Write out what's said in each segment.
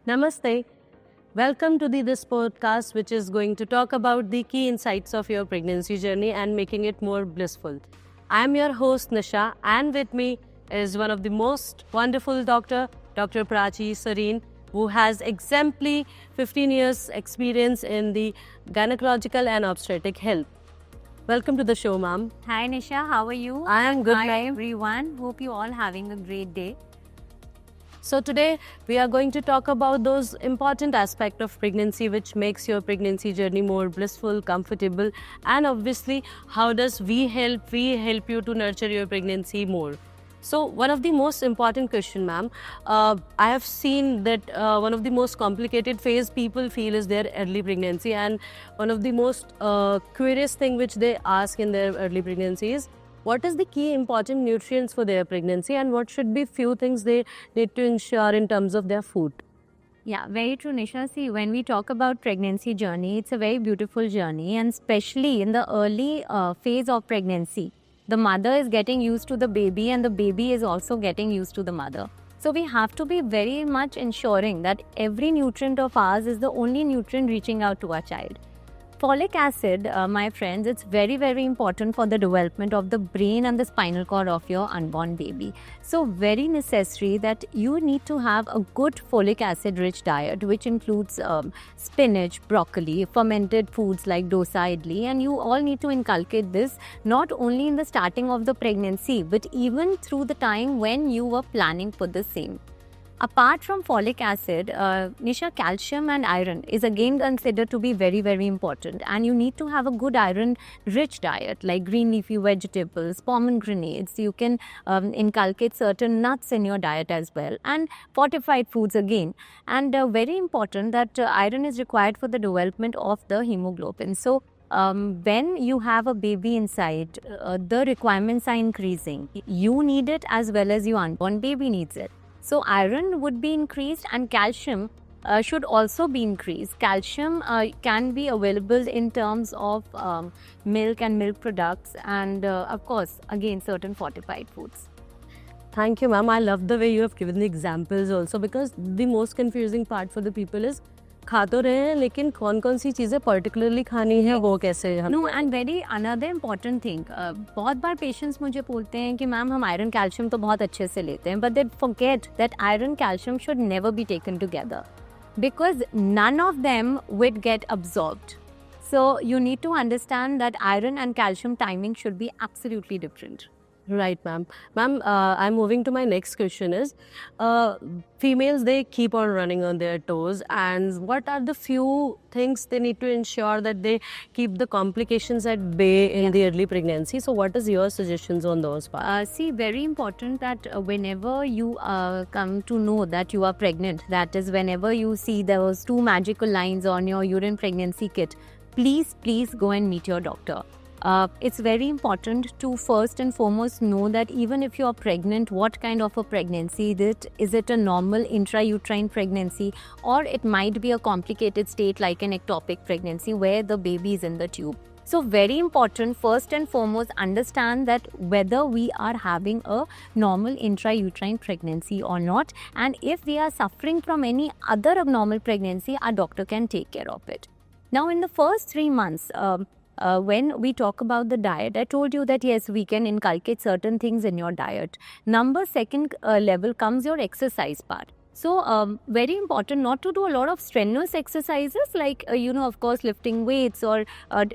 Namaste. Welcome to this podcast, which is going to talk about the key insights of your pregnancy journey and making it more blissful. I am your host, Nisha, and with me is one of the most wonderful Dr. Prachi Sareen, who has exemplary 15 years experience in the gynecological and obstetric health. Welcome to the show, ma'am. Hi Nisha, how are you? I am good, Hi ma'am. everyone. Hope you all having a great day. So today we are going to talk about those important aspects of pregnancy which makes your pregnancy journey more blissful, comfortable, and obviously how does we help you to nurture your pregnancy more. So one of the most important question, ma'am, I have seen that one of the most complicated phase people feel is their early pregnancy, and one of the most curious thing which they ask in their early pregnancy is what is the key important nutrients for their pregnancy and what should be few things they need to ensure in terms of their food. Yeah, very true Nisha. See, when we talk about pregnancy journey, it's a very beautiful journey, and especially in the early phase of pregnancy, the mother is getting used to the baby and the baby is also getting used to the mother. So we have to be very much ensuring that every nutrient of ours is the only nutrient reaching out to our child. Folic acid, my friends, it's very, very important for the development of the brain and the spinal cord of your unborn baby. So very necessary that you need to have a good folic acid rich diet, which includes spinach, broccoli, fermented foods like dosa, idli, and you all need to inculcate this not only in the starting of the pregnancy, but even through the time when you were planning for the same. Apart from folic acid, Nisha, calcium and iron is again considered to be very, very important. And you need to have a good iron-rich diet like green leafy vegetables, pomegranates. You can inculcate certain nuts in your diet as well. And fortified foods again. And very important that iron is required for the development of the hemoglobin. So, when you have a baby inside, the requirements are increasing. You need it as well as your unborn baby needs it. So iron would be increased and calcium should also be increased. Calcium can be available in terms of milk and milk products and of course again certain fortified foods. Thank you, ma'am. I love the way you have given the examples also, because the most confusing part for the people is खा तो रहे हैं लेकिन कौन-कौन सी चीज़ें particularly खानी है वो कैसे हम know and very another important thing, बहुत बार पेशेंट्स मुझे बोलते हैं कि मैम हम आयरन कैल्शियम तो बहुत अच्छे से लेते हैं, but they forget that iron calcium should never be taken together because none of them would get absorbed. So you need to understand that iron and calcium timing should be absolutely different. Right, ma'am. Ma'am, I'm moving to my next question is, females, they keep on running on their toes, and what are the few things they need to ensure that they keep the complications at bay in the early pregnancy? So what is your suggestions on those parts? See, very important that whenever you come to know that you are pregnant, that is whenever you see those two magical lines on your urine pregnancy kit, please go and meet your doctor. It's very important to first and foremost know that even if you are pregnant, what kind of a pregnancy is it a normal intrauterine pregnancy, or it might be a complicated state like an ectopic pregnancy where the baby is in the tube. So very important, first and foremost, understand that whether we are having a normal intrauterine pregnancy or not, and if we are suffering from any other abnormal pregnancy, our doctor can take care of it. Now in the first 3 months, when we talk about the diet, I told you that yes, we can inculcate certain things in your diet. Second level comes your exercise part. So very important not to do a lot of strenuous exercises like, of course, lifting weights or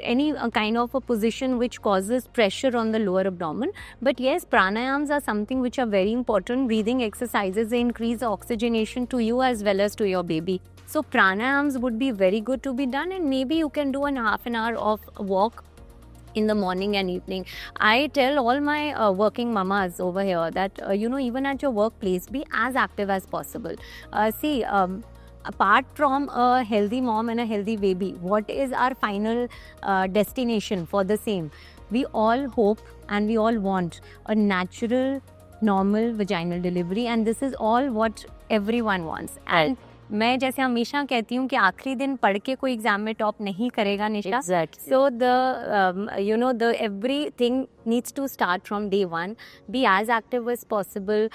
any kind of a position which causes pressure on the lower abdomen. But yes, pranayams are something which are very important. Breathing exercises, they increase oxygenation to you as well as to your baby. So pranayams would be very good to be done, and maybe you can do an half an hour of walk in the morning and evening. I tell all my working mamas over here that, even at your workplace, be as active as possible. Apart from a healthy mom and a healthy baby, what is our final destination for the same? We all hope and we all want a natural, normal vaginal delivery, and this is all what everyone wants. And मैं जैसे हमेशा कहती हूँ कि आखिरी दिन पढ़ के कोई एग्जाम में टॉप नहीं करेगा निशा. Exactly. So the everything needs to start from day one. Be as active as possible.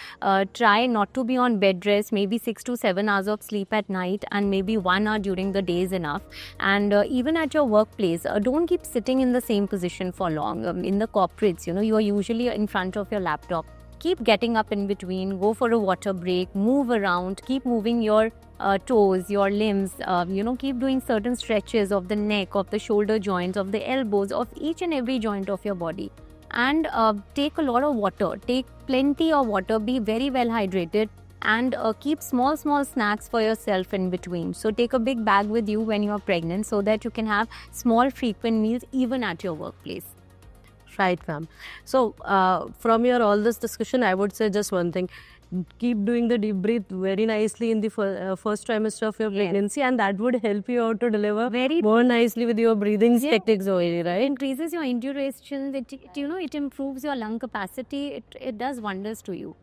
Try not to be on bed rest. Maybe 6 to 7 hours of sleep at night, and maybe 1 hour during the day is enough. And even at your workplace, don't keep sitting in the same position for long. In the corporates, you are usually in front of your laptop. Keep getting up in between, go for a water break, move around, keep moving your toes, your limbs, keep doing certain stretches of the neck, of the shoulder joints, of the elbows, of each and every joint of your body. And take a lot of water, take plenty of water, be very well hydrated, and keep small snacks for yourself in between. So take a big bag with you when you are pregnant so that you can have small frequent meals even at your workplace. Right, ma'am. So, from your all this discussion, I would say just one thing. Keep doing the deep breath very nicely in the first trimester of your pregnancy, and that would help you out to deliver more nicely with your breathing techniques only, right? It increases your induration, it improves your lung capacity, it does wonders to you.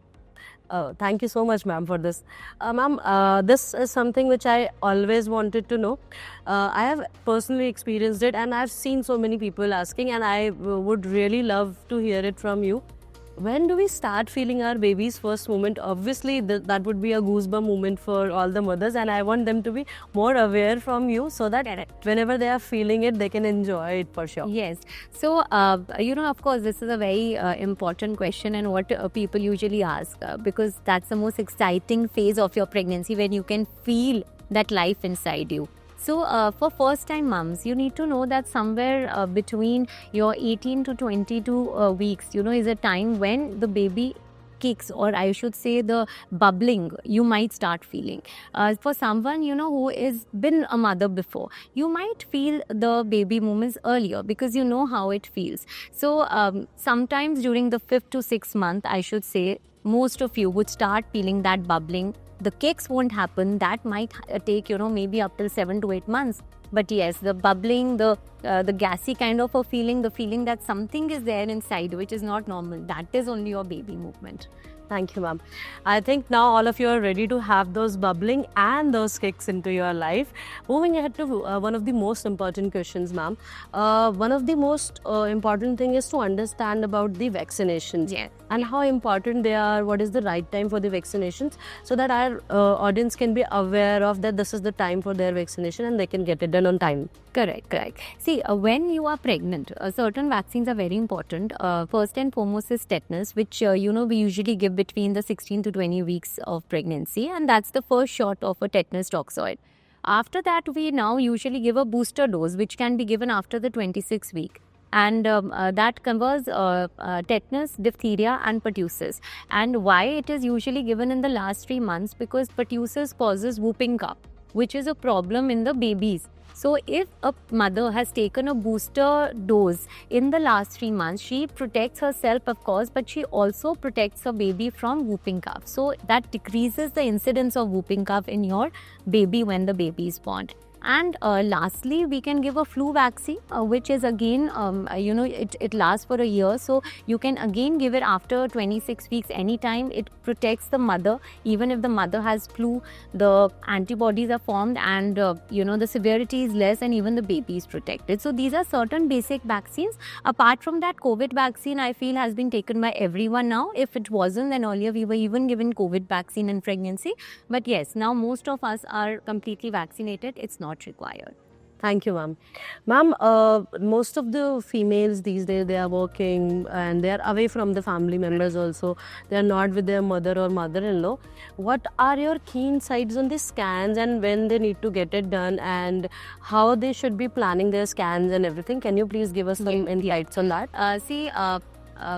Thank you so much, ma'am, for this. Ma'am, this is something which I always wanted to know. I have personally experienced it, and I've seen so many people asking, and I would really love to hear it from you. When do we start feeling our baby's first moment? Obviously, that would be a goosebump moment for all the mothers, and I want them to be more aware from you so that whenever they are feeling it, they can enjoy it for sure. Yes. So, of course, this is a very important question, and what people usually ask because that's the most exciting phase of your pregnancy when you can feel that life inside you. So, for first-time mums, you need to know that somewhere between your 18 to 22 weeks, is a time when the baby kicks, or I should say the bubbling you might start feeling. For someone, who has been a mother before, you might feel the baby movements earlier because you know how it feels. So, sometimes during the 5th to 6th month, I should say, most of you would start feeling that bubbling. The kicks won't happen. That might take, maybe up till 7 to 8 months. But yes, the bubbling, the gassy kind of a feeling, the feeling that something is there inside which is not normal, that is only your baby movement. Thank you, ma'am. I think now all of you are ready to have those bubbling and those kicks into your life. Moving ahead to one of the most important questions, ma'am. One of the most important thing is to understand about the vaccinations and how important they are. What is the right time for the vaccinations, so that our audience can be aware of that this is the time for their vaccination and they can get it done on time. Correct. See, when you are pregnant, certain vaccines are very important. First and foremost is tetanus, which we usually give between the 16 to 20 weeks of pregnancy, and that's the first shot of a tetanus toxoid. After that, we now usually give a booster dose, which can be given after the 26th week. And that covers tetanus, diphtheria and pertussis. And why it is usually given in the last 3 months? Because pertussis causes whooping cough, which is a problem in the babies. So if a mother has taken a booster dose in the last 3 months, she protects herself, of course, but she also protects her baby from whooping cough. So that decreases the incidence of whooping cough in your baby when the baby is born. And lastly, we can give a flu vaccine, which is again, it lasts for a year. So you can again give it after 26 weeks anytime. It protects the mother. Even if the mother has flu, the antibodies are formed and, the severity is less and even the baby is protected. So these are certain basic vaccines. Apart from that, COVID vaccine, I feel, has been taken by everyone now. If it wasn't, then earlier we were even given COVID vaccine in pregnancy. But yes, now most of us are completely vaccinated. It's not required. Thank you, ma'am. Ma'am, most of the females these days, they are working and they are away from the family members also. They are not with their mother or mother-in-law. What are your key insights on the scans and when they need to get it done and how they should be planning their scans and everything? Can you please give us some insights on that?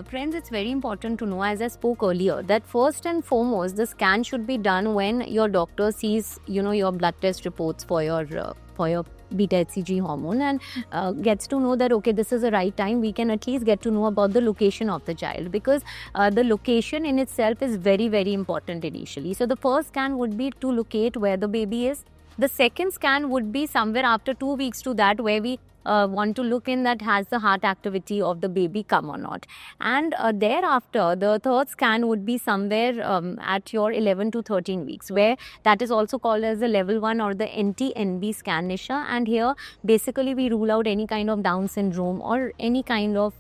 Friends, it's very important to know, as I spoke earlier, that first and foremost, the scan should be done when your doctor sees, your blood test reports for your beta-HCG hormone and gets to know that, okay, this is the right time. We can at least get to know about the location of the child, because the location in itself is very, very important initially. So the first scan would be to locate where the baby is. The second scan would be somewhere after 2 weeks to that, where we want to look in that has the heart activity of the baby come or not. And thereafter, the third scan would be somewhere at your 11 to 13 weeks, where that is also called as the level 1 or the NT-NB scan, Nisha. And here, basically, we rule out any kind of Down syndrome or any kind of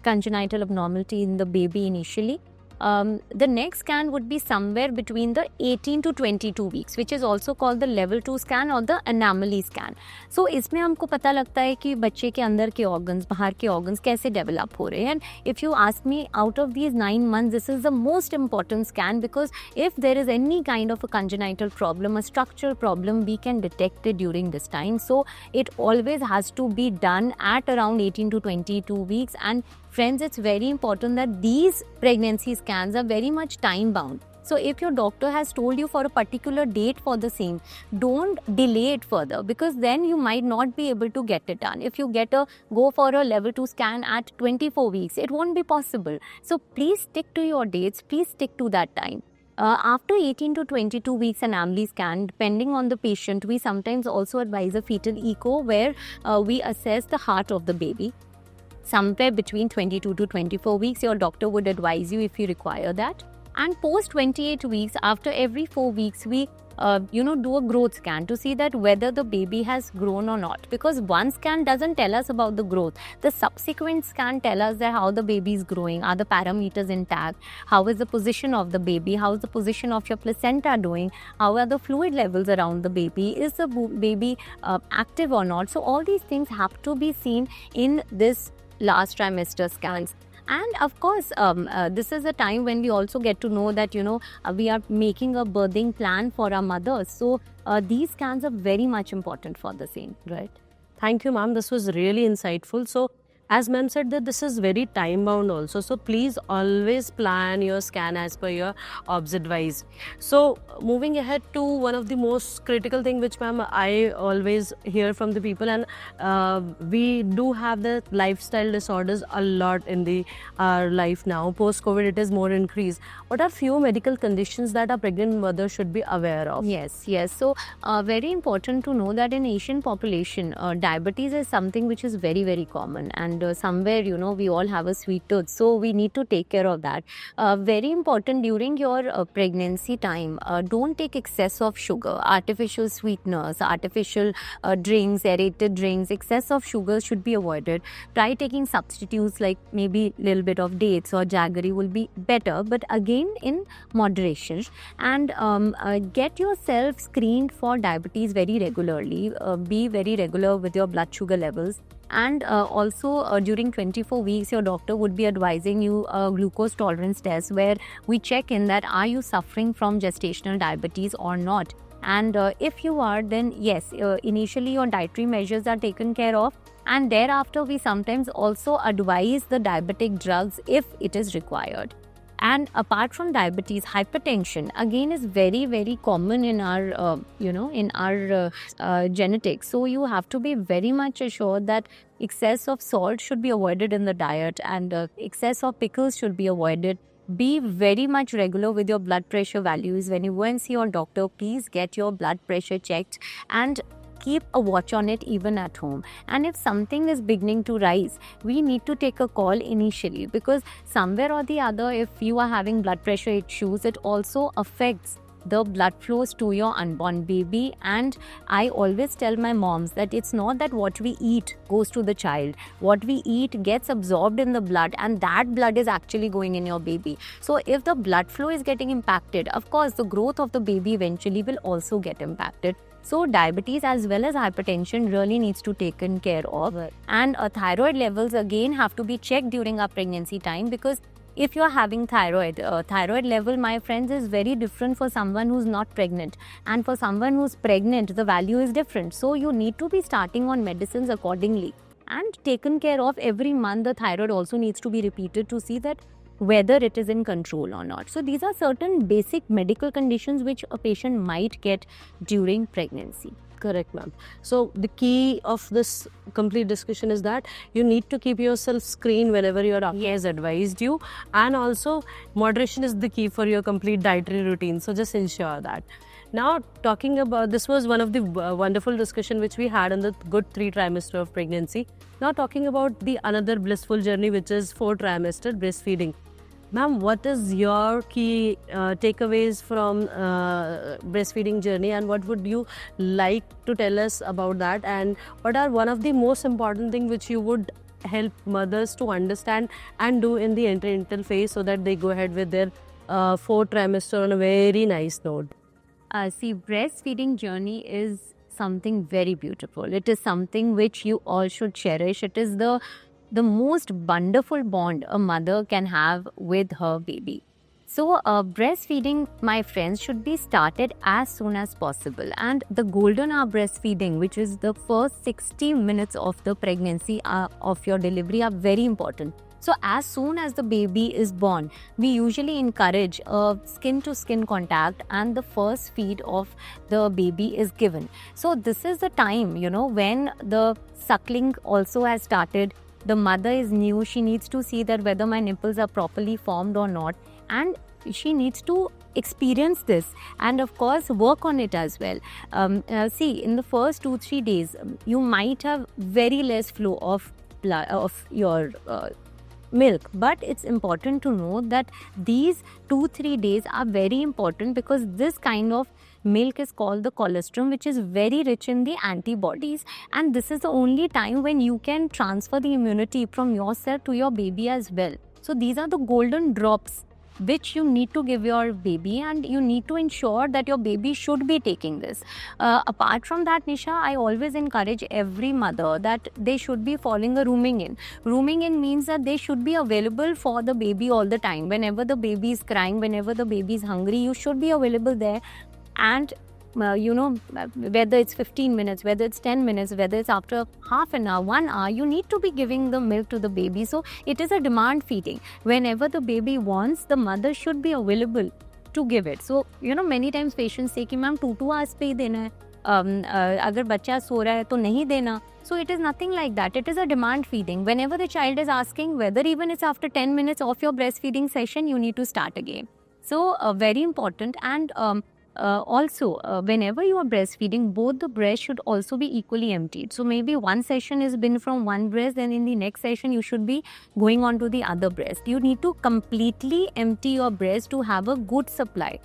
congenital abnormality in the baby initially. The next scan would be somewhere between the 18 to 22 weeks, which is also called the level 2 scan or the anomaly scan. So इसमें हमको पता लगता है कि बच्चे के अंदर के organs, बाहर के organs कैसे develop हो रहे हैं. And if you ask me, out of these 9 months, this is the most important scan, because if there is any kind of a congenital problem, a structural problem, we can detect it during this time. So it always has to be done at around 18 to 22 weeks. And friends, it's very important that these pregnancy scans are very much time bound. So if your doctor has told you for a particular date for the same, don't delay it further, because then you might not be able to get it done. If you go for a level 2 scan at 24 weeks, it won't be possible. So please stick to your dates, please stick to that time. After 18 to 22 weeks anomaly scan, depending on the patient, we sometimes also advise a fetal echo where we assess the heart of the baby. Somewhere between 22 to 24 weeks, your doctor would advise you if you require that. And post 28 weeks, after every 4 weeks, we do a growth scan to see that whether the baby has grown or not. Because one scan doesn't tell us about the growth. The subsequent scan tell us that how the baby is growing, are the parameters intact, how is the position of the baby, how is the position of your placenta doing, how are the fluid levels around the baby, is the baby active or not. So all these things have to be seen in this last trimester scans. And of course, this is a time when we also get to know that, we are making a birthing plan for our mothers. So these scans are very much important for the same, right? Thank you, ma'am. This was really insightful. So, as ma'am said, that this is very time bound also. So please always plan your scan as per your OBS advice. So moving ahead to one of the most critical thing which ma'am I always hear from the people, and we do have the lifestyle disorders a lot in our life now. Post COVID, it is more increased. What are few medical conditions that a pregnant mother should be aware of? Yes. So very important to know that in Asian population, diabetes is something which is very, very common. And somewhere, we all have a sweet tooth. So we need to take care of that. Very important during your pregnancy time, don't take excess of sugar, artificial sweeteners, artificial drinks, aerated drinks. Excess of sugar should be avoided. Try taking substitutes like maybe a little bit of dates or jaggery will be better, but again in moderation. And get yourself screened for diabetes very regularly. Be very regular with your blood sugar levels. And also during 24 weeks, your doctor would be advising you a glucose tolerance test where we check in that are you suffering from gestational diabetes or not. And if you are, then yes, initially your dietary measures are taken care of. And thereafter, we sometimes also advise the diabetic drugs if it is required. And apart from diabetes, hypertension again is very, very common in our, genetics. So you have to be very much assured that excess of salt should be avoided in the diet, and excess of pickles should be avoided. Be very much regular with your blood pressure values. When you go and see your doctor, please get your blood pressure checked and keep a watch on it even at home. And if something is beginning to rise, we need to take a call initially, because somewhere or the other, if you are having blood pressure issues, it also affects the blood flows to your unborn baby. And I always tell my moms that it's not that what we eat goes to the child. What we eat gets absorbed in the blood, and that blood is actually going in your baby. So if the blood flow is getting impacted, of course the growth of the baby eventually will also get impacted. So diabetes as well as hypertension really needs to be taken care of. And thyroid levels again have to be checked during our pregnancy time, because if you are having thyroid level, my friends, is very different for someone who's not pregnant, and for someone who's pregnant the value is different. So you need to be starting on medicines accordingly and taken care of every month. The thyroid also needs to be repeated to see that whether it is in control or not. So these are certain basic medical conditions which a patient might get during pregnancy. Correct, ma'am. So the key of this complete discussion is that you need to keep yourself screened whenever your doctor has advised you, and also moderation is the key for your complete dietary routine. So just ensure that. Now, talking about, this was one of the wonderful discussion which we had on the good 3 trimester of pregnancy. Now talking about the another blissful journey, which is 4 trimester breastfeeding. Ma'am, what is your key takeaways from breastfeeding journey, and what would you like to tell us about that, and what are one of the most important thing which you would help mothers to understand and do in the antenatal phase so that they go ahead with their 4th trimester on a very nice note? See, breastfeeding journey is something very beautiful. It is something which you all should cherish. It is the most wonderful bond a mother can have with her baby. So, breastfeeding, my friends, should be started as soon as possible. And the golden hour breastfeeding, which is the first 60 minutes of the pregnancy of your delivery, are very important. So as soon as the baby is born, we usually encourage skin to skin contact, and the first feed of the baby is given. So this is the time, when the suckling also has started. The mother is new. She needs to see that whether my nipples are properly formed or not. And she needs to experience this and of course work on it as well. See, in the first 2-3 days, you might have very less flow of your milk, but it's important to know that these 2-3 days are very important, because this kind of milk is called the colostrum, which is very rich in the antibodies, and this is the only time when you can transfer the immunity from yourself to your baby as well. So these are the golden drops which you need to give your baby, and you need to ensure that your baby should be taking this. Apart from that, Nisha, I always encourage every mother that they should be following a rooming in. Rooming in means that they should be available for the baby all the time. Whenever the baby is crying, whenever the baby is hungry, you should be available there. And whether it's 15 minutes, whether it's 10 minutes, whether it's after half an hour, 1 hour, you need to be giving the milk to the baby. So it is a demand feeding. Whenever the baby wants, the mother should be available to give it. So, many times patients say कि ma'am 2 hours पे ही देना है, अगर बच्चा सो रहा है तो नहीं देना. So it is nothing like that. It is a demand feeding. Whenever the child is asking, whether even it's after 10 minutes of your breastfeeding session, you need to start again. So very important. And also, whenever you are breastfeeding, both the breasts should also be equally emptied. So maybe one session has been from one breast, then in the next session you should be going on to the other breast. You need to completely empty your breast to have a good supply.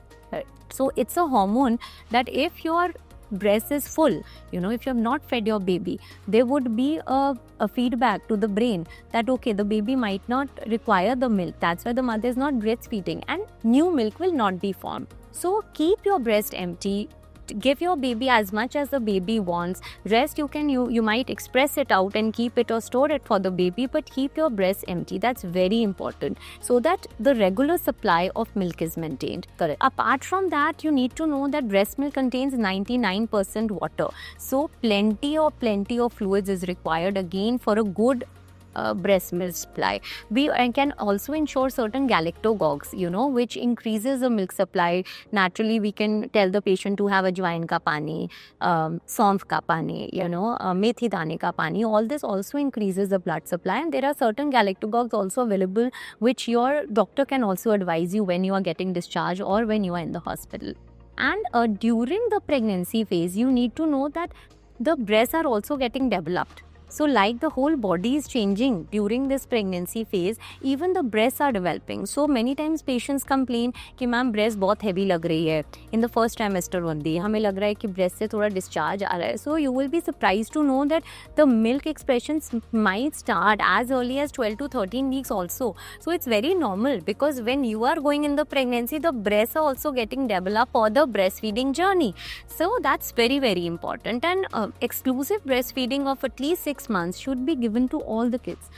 So it's a hormone that if your breast is full, if you have not fed your baby, there would be a feedback to the brain that okay, the baby might not require the milk. That's why the mother is not breastfeeding, and new milk will not be formed. So keep your breast empty. Give your baby as much as the baby wants. Rest, you might express it out and keep it or store it for the baby, but keep your breast empty. That's very important, so that the regular supply of milk is maintained. Correct. Apart from that, you need to know that breast milk contains 99% water. So plenty of fluids is required again for a good breast milk supply. We can also ensure certain galactogogues, which increases the milk supply. Naturally, we can tell the patient to have ajwain ka pani, saunf ka pani, methi dane ka pani. All this also increases the blood supply, and there are certain galactogogues also available, which your doctor can also advise you when you are getting discharged or when you are in the hospital. And during the pregnancy phase, you need to know that the breasts are also getting developed. So like the whole body is changing during this pregnancy phase, even the breasts are developing. So many times patients complain कि ma'am breast बहुत heavy लग रही है in the first trimester only. हमें लग रहा है कि breast से थोड़ा discharge आ रहा है. So you will be surprised to know that the milk expressions might start as early as 12 to 13 weeks also. So it's very normal, because when you are going in the pregnancy, the breasts are also getting developed for the breastfeeding journey. So that's very, very important. And exclusive breastfeeding of at least 6 months should be given to all the kids.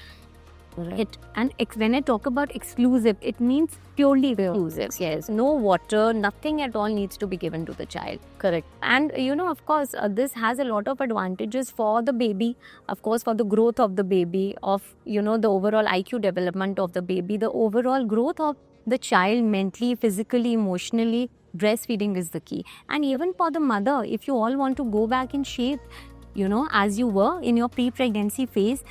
Right. And when I talk about exclusive, it means purely exclusive. Yes, no water, nothing at all needs to be given to the child. Correct. And of course, this has a lot of advantages for the baby, of course, for the growth of the baby, of the overall IQ development of the baby, the overall growth of the child mentally, physically, emotionally. Breastfeeding is the key. And even for the mother, if you all want to go back in shape, as you were in your pre-pregnancy phase,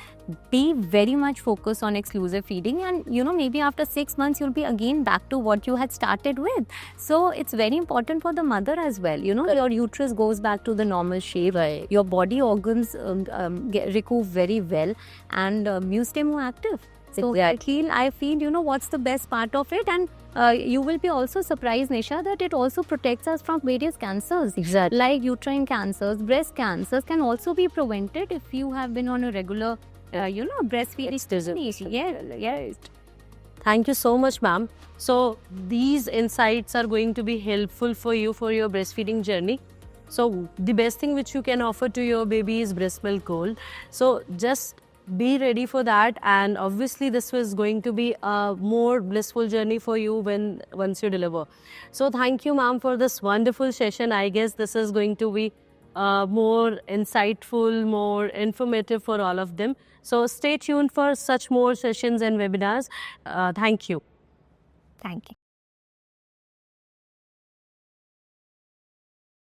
be very much focused on exclusive feeding, and maybe after 6 months you'll be again back to what you had started with. So it's very important for the mother as well. Your uterus goes back to the normal shape. Right. Your body organs recoup very well, and you stay more active. So I feel, what's the best part of it, and you will be also surprised, Nisha, that it also protects us from various cancers. Exactly. Like uterine cancers, breast cancers can also be prevented if you have been on a regular, breastfeeding. Yes. Thank you so much, ma'am. So these insights are going to be helpful for you for your breastfeeding journey. So the best thing which you can offer to your baby is breast milk gold. So just be ready for that, and obviously this was going to be a more blissful journey for you once you deliver. So thank you, ma'am, for this wonderful session. I guess this is going to be more insightful, more informative for all of them. So stay tuned for such more sessions and webinars. Thank you. Thank you.